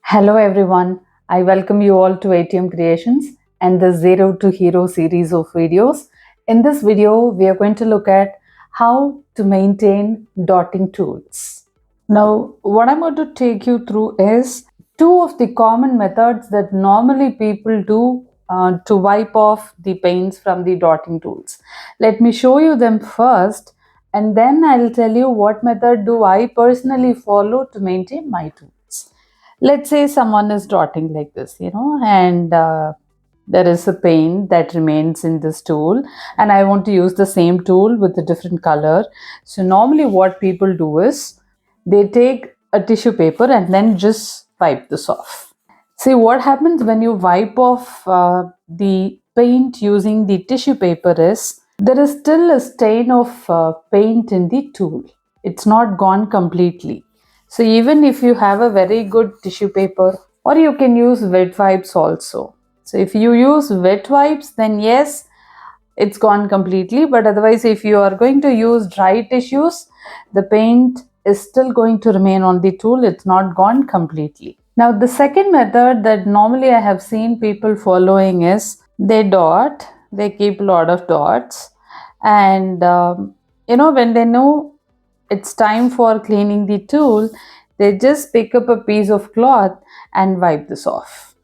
Hello everyone, I welcome you all to ATM Creations and the Zero to Hero series of videos. In this video, we are going to look at how to maintain dotting tools. Now, what I'm going to take you through is two of the common methods that normally people do to wipe off the paints from the dotting tools. Let me show you them first and then I'll tell you what method do I personally follow to maintain my tools. Let's say someone is dotting like this, and there is a paint that remains in this tool, and I want to use the same tool with a different color. So normally what people do is they take a tissue paper and then just wipe this off. See what happens when you wipe off the paint using the tissue paper is there is still a stain of paint in the tool. It's not gone completely. So even if you have a very good tissue paper, or you can use wet wipes also. So if you use wet wipes, then yes, it's gone completely. But otherwise, if you are going to use dry tissues, the paint is still going to remain on the tool. It's not gone completely. Now, the second method that normally I have seen people following is they dot, they keep a lot of dots, and when they know it's time for cleaning the tool, they just pick up a piece of cloth and wipe this off.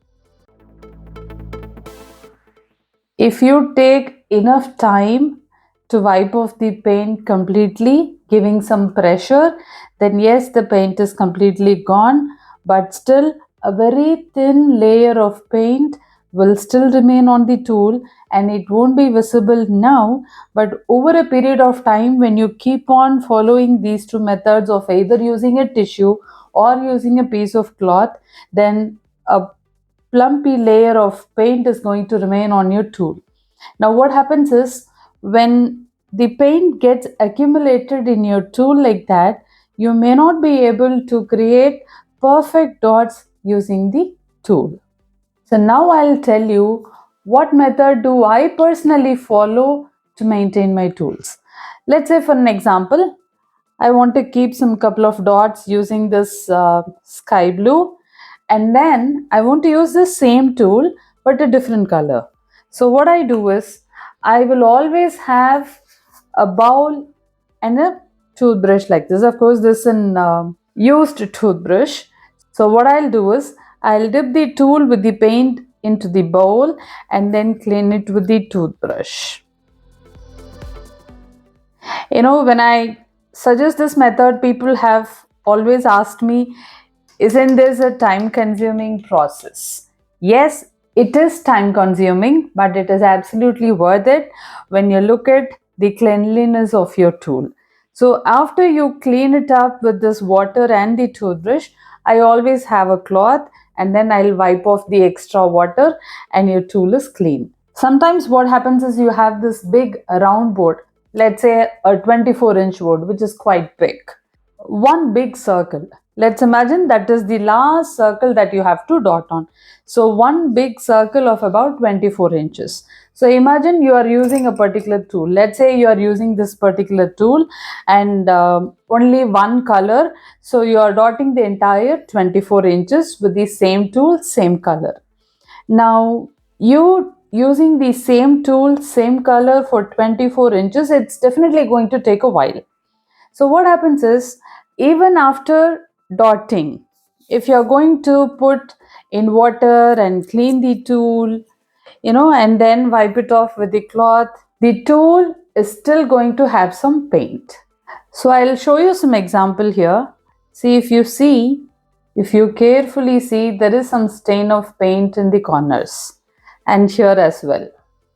If you take enough time to wipe off the paint completely, giving some pressure, then yes, the paint is completely gone, but still a very thin layer of paint will still remain on the tool and it won't be visible now, but over a period of time when you keep on following these two methods of either using a tissue or using a piece of cloth, then a plumpy layer of paint is going to remain on your tool. Now what happens is when the paint gets accumulated in your tool like that, you may not be able to create perfect dots using the tool. So now I'll tell you what method do I personally follow to maintain my tools. Let's say for an example, I want to keep some couple of dots using this sky blue, and then I want to use the same tool but a different color. So what I do is I will always have a bowl and a toothbrush like this. Of course, this is an used toothbrush. So what I'll do is I'll dip the tool with the paint into the bowl and then clean it with the toothbrush. When I suggest this method, people have always asked me, isn't this a time consuming process? Yes, it is time consuming, but it is absolutely worth it when you look at the cleanliness of your tool. So after you clean it up with this water and the toothbrush, I always have a cloth and then I'll wipe off the extra water and your tool is clean. Sometimes what happens is you have this big round board, let's say a 24-inch board, which is quite big. One big circle. Let's imagine that is the last circle that you have to dot on. So one big circle of about 24 inches. So imagine you are using a particular tool. Let's say you are using this particular tool and only one color. So you are dotting the entire 24 inches with the same tool, same color. Now you using the same tool, same color for 24 inches, it's definitely going to take a while. So what happens is, even after dotting, if you're going to put in water and clean the tool, and then wipe it off with the cloth, the tool is still going to have some paint. So I'll show you some example here. See, if you carefully see, there is some stain of paint in the corners and here as well.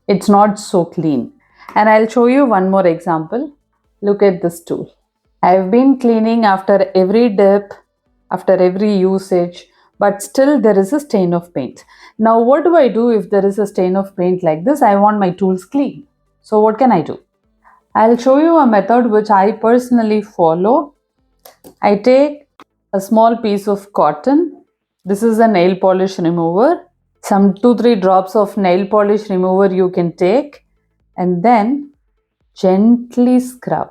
It's not so clean. And I'll show you one more example. Look at this tool. I've been cleaning after every dip, after every usage, but still there is a stain of paint. Now what do I do if there is a stain of paint like this? I want my tools clean. So what can I do? I'll show you a method which I personally follow. I take a small piece of cotton. This is a nail polish remover. Some 2-3 drops of nail polish remover you can take and then gently scrub.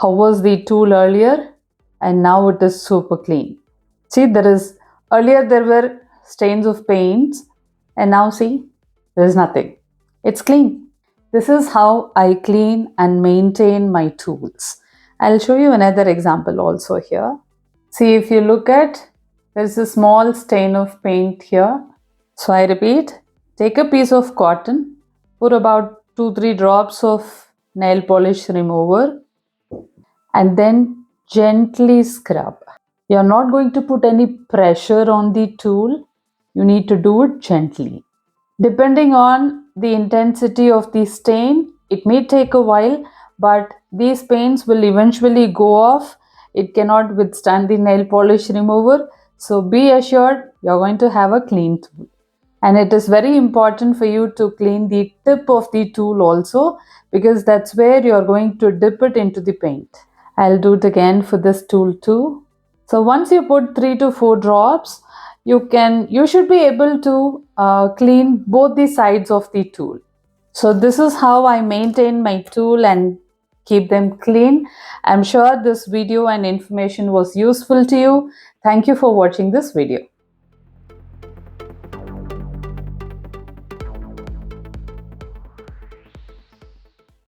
How was the tool earlier? And now it is super clean. See, earlier there were stains of paints, and now see, there is nothing. It's clean. This is how I clean and maintain my tools. I'll show you another example also here. See, if you look at, there's a small stain of paint here. So I repeat, take a piece of cotton, put about 2-3 drops of nail polish remover, and then gently scrub. You're not going to put any pressure on the tool. You need to do it gently. Depending on the intensity of the stain, it may take a while, but these paints will eventually go off. It cannot withstand the nail polish remover. So be assured you're going to have a clean tool. And it is very important for you to clean the tip of the tool also, because that's where you're going to dip it into the paint. I'll do it again for this tool too. So once you put 3 to 4 drops, you should be able to clean both the sides of the tool. So this is how I maintain my tool and keep them clean. I'm sure this video and information was useful to you. Thank you for watching this video.